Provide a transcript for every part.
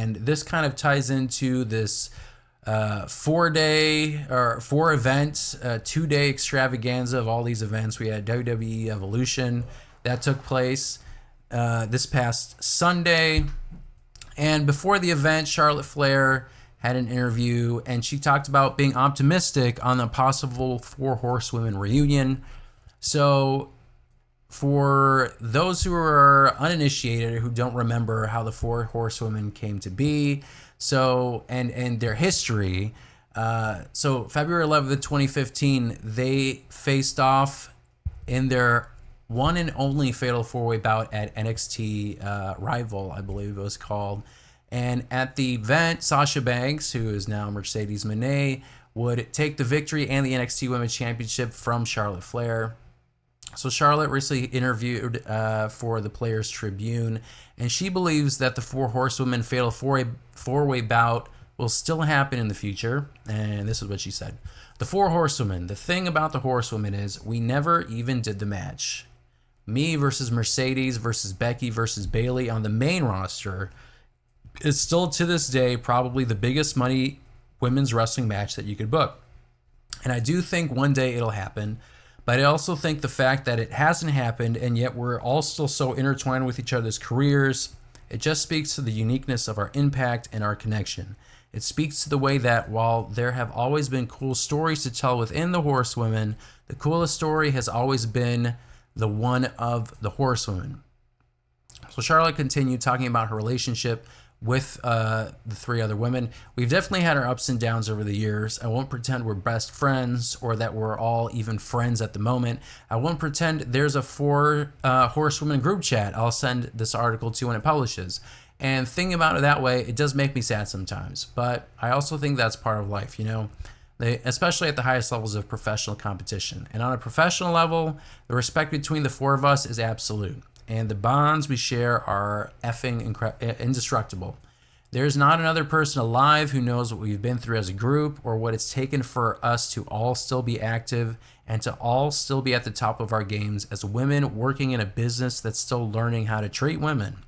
And this kind of ties into this 4-day or 4 events, 2-day extravaganza of all these events. We had WWE Evolution that took place this past Sunday. And before the event, Charlotte Flair had an interview, and she talked about being optimistic on the possible Four Horsewomen reunion. So for those who are uninitiated, who don't remember how the Four Horsewomen came to be, so and their history, so February 11th, 2015, they faced off in their one and only fatal four-way bout at NXT Rival, I believe it was called. And at the event, Sasha Banks, who is now Mercedes Moné, would take the victory and the NXT Women's Championship from Charlotte Flair. So Charlotte recently interviewed for the Players Tribune, and she believes that the Four Horsewomen fatal four-way bout will still happen in the future. And this is what she said. The Four Horsewomen. The thing about the Horsewomen is we never even did the match. Me versus Mercedes versus Becky versus Bayley on the main roster is still to this day probably the biggest money women's wrestling match that you could book. And I do think one day it'll happen. But I also think the fact that it hasn't happened and yet we're all still so intertwined with each other's careers, it just speaks to the uniqueness of our impact and our connection. It speaks to the way that while there have always been cool stories to tell within the Horsewomen, the coolest story has always been the one of the Horsewomen. So Charlotte continued talking about her relationship with the three other women. We've definitely had our ups and downs over the years. I won't pretend we're best friends or that we're all even friends at the moment. I won't pretend there's a Four Horsewomen group chat I'll send this article to when it publishes. And thinking about it that way, it does make me sad sometimes. But I also think that's part of life, you know? Especially at the highest levels of professional competition. And on a professional level, the respect between the four of us is absolute. And the bonds we share are effing indestructible. There's not another person alive who knows what we've been through as a group or what it's taken for us to all still be active and to all still be at the top of our games as women working in a business that's still learning how to treat women.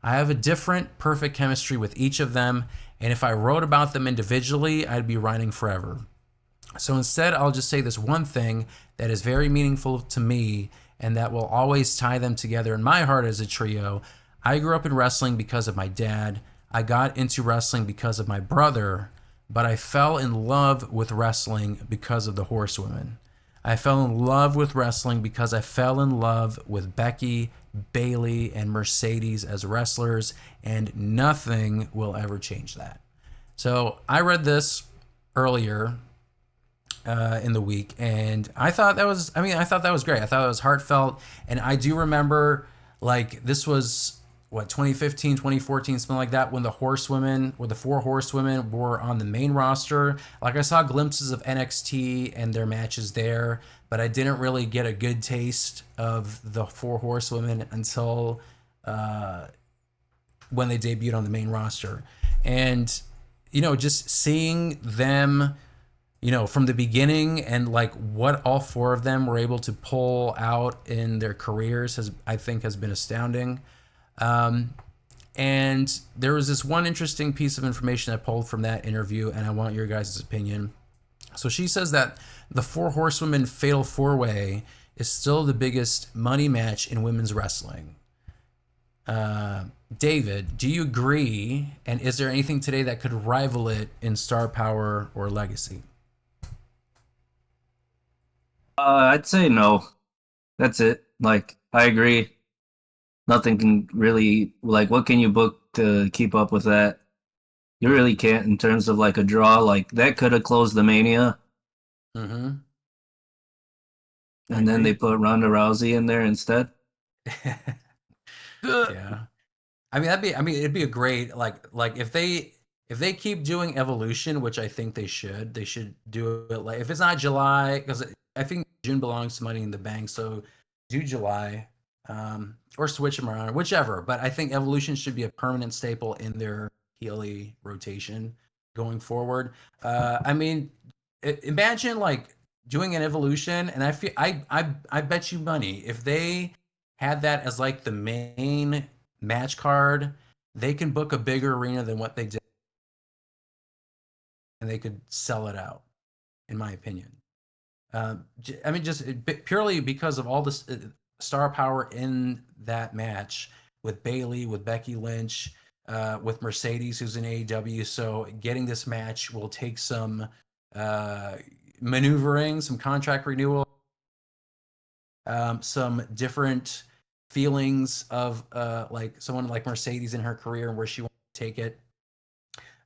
I have a different, perfect chemistry with each of them, and if I wrote about them individually, I'd be writing forever. So instead, I'll just say this one thing that is very meaningful to me and that will always tie them together in my heart as a trio. I grew up in wrestling because of my dad. I got into wrestling because of my brother, but I fell in love with wrestling because of the Horsewomen. I fell in love with wrestling because I fell in love with Becky, Bayley, and Mercedes as wrestlers, and nothing will ever change that. So I read this earlier in the week, and I thought that was great. I thought it was heartfelt, and I do remember, like, this was what, 2015, 2014, something like that, when the Horsewomen, or the Four Horsewomen, were on the main roster. Like, I saw glimpses of NXT and their matches there, but I didn't really get a good taste of the Four Horsewomen until when they debuted on the main roster. And, you know, just seeing them, you know, from the beginning and like what all four of them were able to pull out in their careers I think has been astounding. And there was this one interesting piece of information I pulled from that interview, and I want your guys' opinion. So she says that the Four Horsewomen Fatal 4-Way is still the biggest money match in women's wrestling. David, do you agree? And is there anything today that could rival it in star power or legacy? I'd say no. That's it. Like, I agree. Nothing can really, like, what can you book to keep up with that? You really can't in terms of like a draw. Like, that could have closed the Mania, Mm-hmm. I and then they agree. put Ronda Rousey in there instead. Yeah. It'd be a great, like if they keep doing Evolution, which I think they should do it, like, if it's not July, because I think June belongs to Money in the Bank, so do July, or switch them around, whichever. But I think Evolution should be a permanent staple in their Healy rotation going forward. Imagine like doing an Evolution, and I bet you money if they had that as like the main match card, they can book a bigger arena than what they did, and they could sell it out, in my opinion. I mean, just purely because of all this star power in that match with Bayley, with Becky Lynch, with Mercedes, who's in AEW. So getting this match will take some maneuvering, some contract renewal, some different feelings of like someone like Mercedes in her career and where she wants to take it.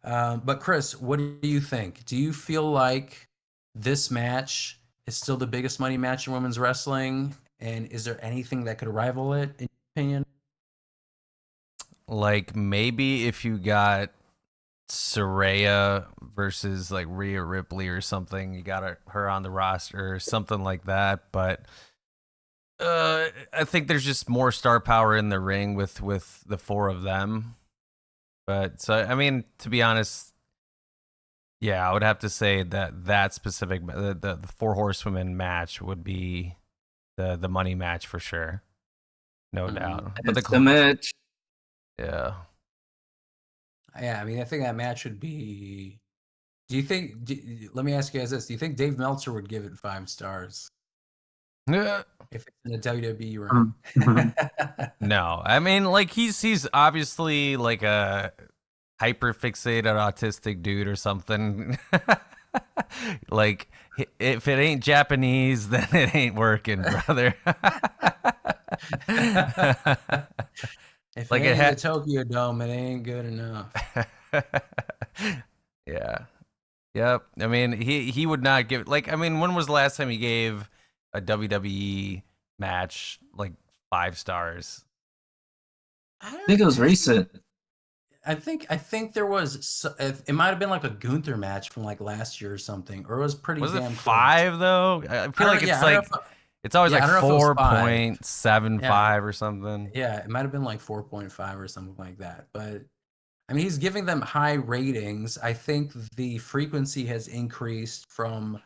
But Chris, what do you think? Do you feel like this match is still the biggest money match in women's wrestling? And is there anything that could rival it, in your opinion? Like maybe if you got Saraya versus like Rhea Ripley or something, you got her on the roster or something like that. But I think there's just more star power in the ring with the four of them. But so I mean, to be honest, yeah, I would have to say that specific the Four Horsewomen match would be the money match for sure, no doubt. But It's the match. Yeah. Yeah, I mean, I think that match would be. Do you think? Let me ask you guys this: do you think Dave Meltzer would give it 5 stars Yeah. if it's in a WWE ring? No, I mean, like he's obviously like a hyper fixated autistic dude or something. Like if it ain't Japanese, then it ain't working, brother. If Like it it ain't the Tokyo Dome, it ain't good enough. Yeah. Yep. I mean, he would not give like I mean, when was the last time he gave a WWE match like 5 stars? I think it was recent. I think there was it might have been like a Gunther match from like last year or something, or it was pretty Was it damn 5 close. though? I feel like it's like it's always I like don't know if it was 5. 4.75 or something. Yeah, it might have been like 4.5 or something like that. But I mean, he's giving them high ratings. I think the frequency has increased from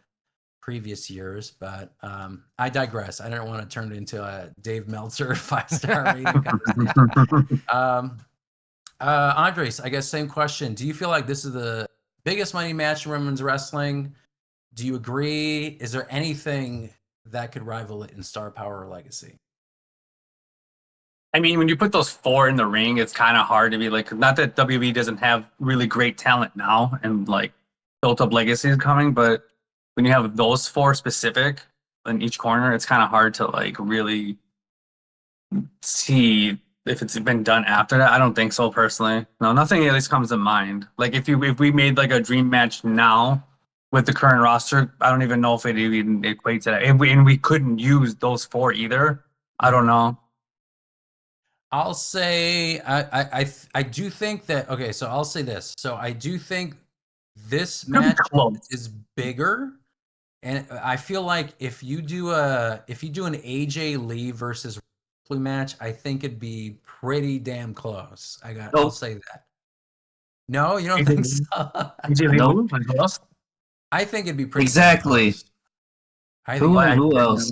previous years, but I digress. I don't want to turn it into a Dave Meltzer 5-star rating conversation. Andres, I guess same question. Do you feel like this is the biggest money match in women's wrestling? Do you agree? Is there anything that could rival it in star power or legacy? I mean, when you put those 4 in the ring, it's kind of hard to be like, not that WWE doesn't have really great talent now and like built up legacies coming, but when you have those 4 specific in each corner, it's kind of hard to like really see if it's been done after that. I don't think so personally. No, nothing at least comes to mind. Like if we made like a dream match now with the current roster, I don't even know if it even equates to that. And we couldn't use those 4 either. I don't know. I'll say I do think that okay, so I'll say this. So I do think this match is bigger, and I feel like if you do an AJ Lee versus Ripley match, I think it'd be pretty damn close. I'll say that. No, you don't think so? AJ Lee, Nope. who else? I think it'd be pretty Exactly. close. I think Who else?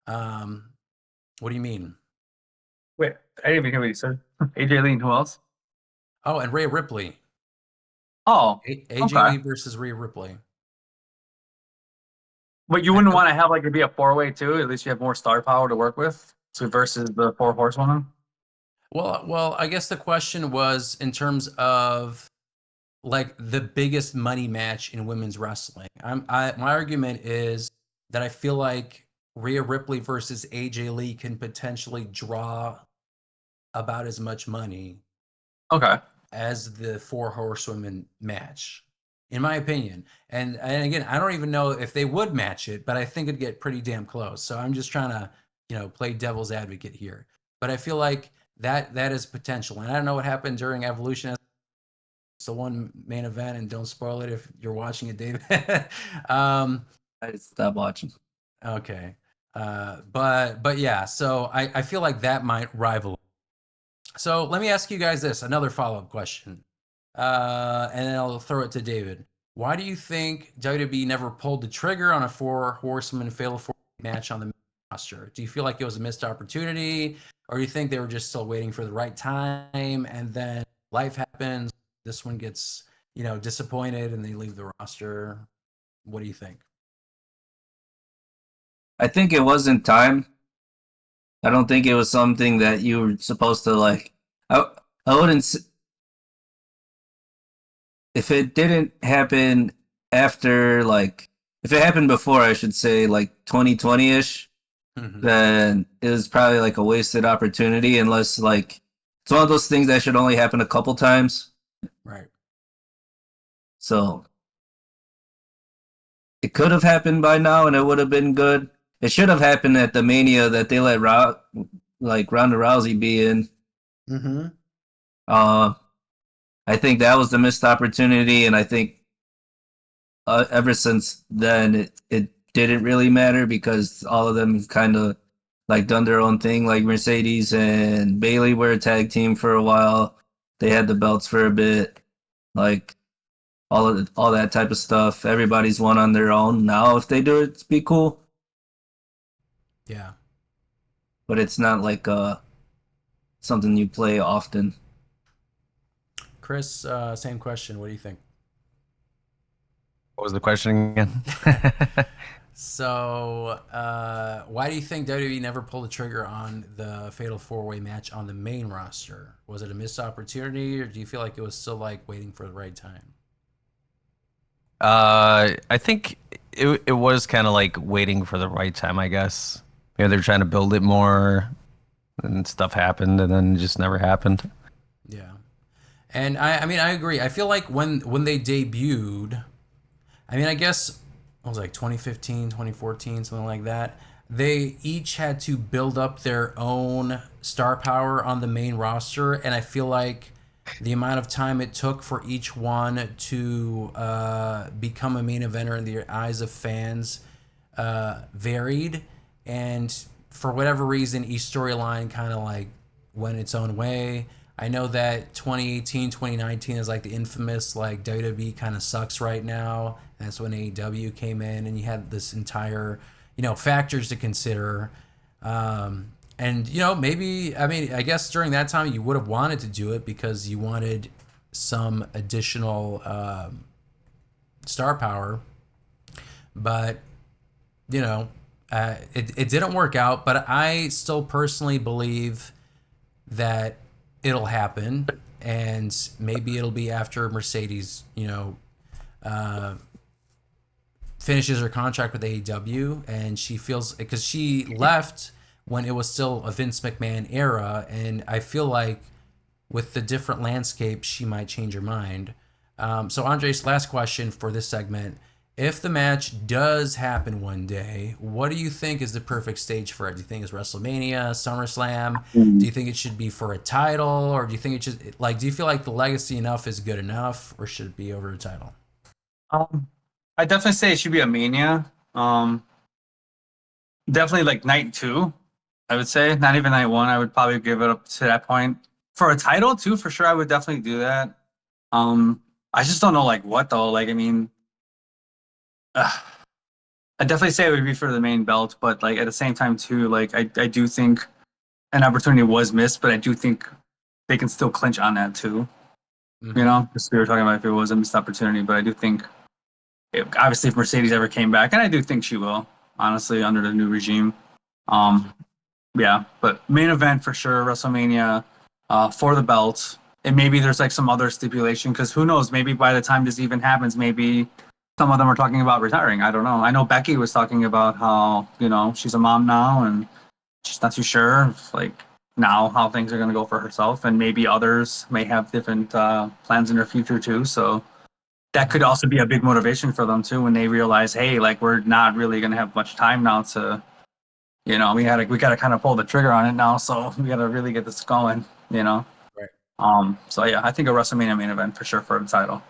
What do you mean? Wait, I didn't even hear what you said. AJ Lee and who else? Oh, and Rhea Ripley. Oh, AJ Lee versus Rhea Ripley. But you wouldn't want to have like it be a 4-way too. At least you have more star power to work with. So versus the 4 horsewomen. Well, I guess the question was in terms of like the biggest money match in women's wrestling. My argument is that I feel like Rhea Ripley versus AJ Lee can potentially draw about as much money as the Four Horsewomen match, in my opinion. And again, I don't even know if they would match it, but I think it'd get pretty damn close. So I'm just trying to, play devil's advocate here. But I feel like that is potential. And I don't know what happened during Evolution. It's the one main event, and don't spoil it if you're watching it, David. I stopped watching. Okay. But yeah, so I feel like that might rival. So let me ask you guys this, another follow-up question. And then I'll throw it to David. Why do you think WWE never pulled the trigger on a Four Horsemen Fatal 4 match on the roster? Do you feel like it was a missed opportunity, or do you think they were just still waiting for the right time, and then life happens, this one gets, disappointed and they leave the roster? What do you think? I think it wasn't time. I don't think it was something that you were supposed to like. I wouldn't. If it didn't happen after, like, if it happened before, I should say, like 2020 ish, then it was probably like a wasted opportunity. Unless, like, it's one of those things that should only happen a couple times. Right. So it could have happened by now, and it would have been good. It should have happened at the Mania that they let Ronda Rousey be in. I think that was the missed opportunity, and I think ever since then it didn't really matter because all of them kind of like done their own thing. Like Mercedes and Bayley were a tag team for a while. They had the belts for a bit. Like all that type of stuff. Everybody's one on their own. Now if they do it, it'd be cool. Yeah. But it's not like something you play often. Chris, same question. What do you think? What was the question again? So, why do you think WWE never pulled the trigger on the Fatal 4-Way match on the main roster? Was it a missed opportunity, or do you feel like it was still like waiting for the right time? I think it was kind of like waiting for the right time, I guess. They're trying to build it more, and stuff happened, and then it just never happened. Yeah. And I mean, I agree. I feel like when they debuted, I mean, I guess it was like 2015, 2014, something like that. They each had to build up their own star power on the main roster, and I feel like the amount of time it took for each one to become a main eventer in the eyes of fans varied, and for whatever reason, each storyline kind of like went its own way. I know that 2018, 2019 is like the infamous like WWE kind of sucks right now. And that's when AEW came in, and you had this entire, factors to consider. And maybe, I mean, I guess during that time you would have wanted to do it because you wanted some additional star power, but it didn't work out. But I still personally believe that it'll happen, and maybe it'll be after Mercedes, finishes her contract with AEW, and she feels, because she left when it was still a Vince McMahon era, and I feel like with the different landscape, she might change her mind. So Andres, last question for this segment. If the match does happen one day, what do you think is the perfect stage for it? Do you think it's WrestleMania, SummerSlam? Do you think it should be for a title, or do you think it should, like, do you feel like the legacy enough is good enough, or should it be over a title? I definitely say it should be a Mania. Definitely like night 2, I would say. Not even night 1. I would probably give it up to that point. For a title too, for sure, I would definitely do that. I just don't know like what though. Like, I mean, I definitely say it would be for the main belt, but like at the same time too, like I do think an opportunity was missed, but I do think they can still clinch on that too. Because we were talking about if it was a missed opportunity, but I do think obviously if Mercedes ever came back, and I do think she will, honestly, under the new regime. Yeah, but main event for sure, WrestleMania, for the belt. And maybe there's like some other stipulation, because who knows, maybe by the time this even happens, maybe some of them are talking about retiring. I don't know. I know Becky was talking about how, she's a mom now and she's not too sure like now how things are going to go for herself. And maybe others may have different plans in their future too. So that could also be a big motivation for them too, when they realize, hey, like we're not really going to have much time now to, we got to kind of pull the trigger on it now. So we got to really get this going, Right. So yeah, I think a WrestleMania main event for sure for the title.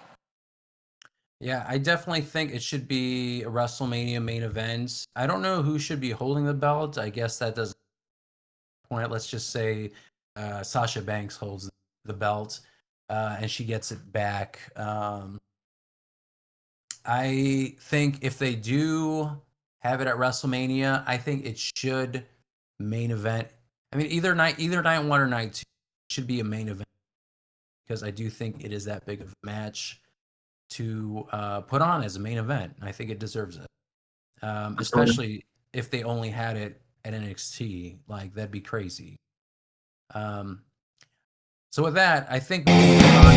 Yeah, I definitely think it should be a WrestleMania main event. I don't know who should be holding the belt. I guess that doesn't point. Let's just say Sasha Banks holds the belt, and she gets it back. I think if they do have it at WrestleMania. I think it should main event. I mean, either night one or night two should be a main event, because I do think it is that big of a match to put on as a main event. I think it deserves it, especially if they only had it at NXT. Like, that'd be crazy. So with that, I think we'll move on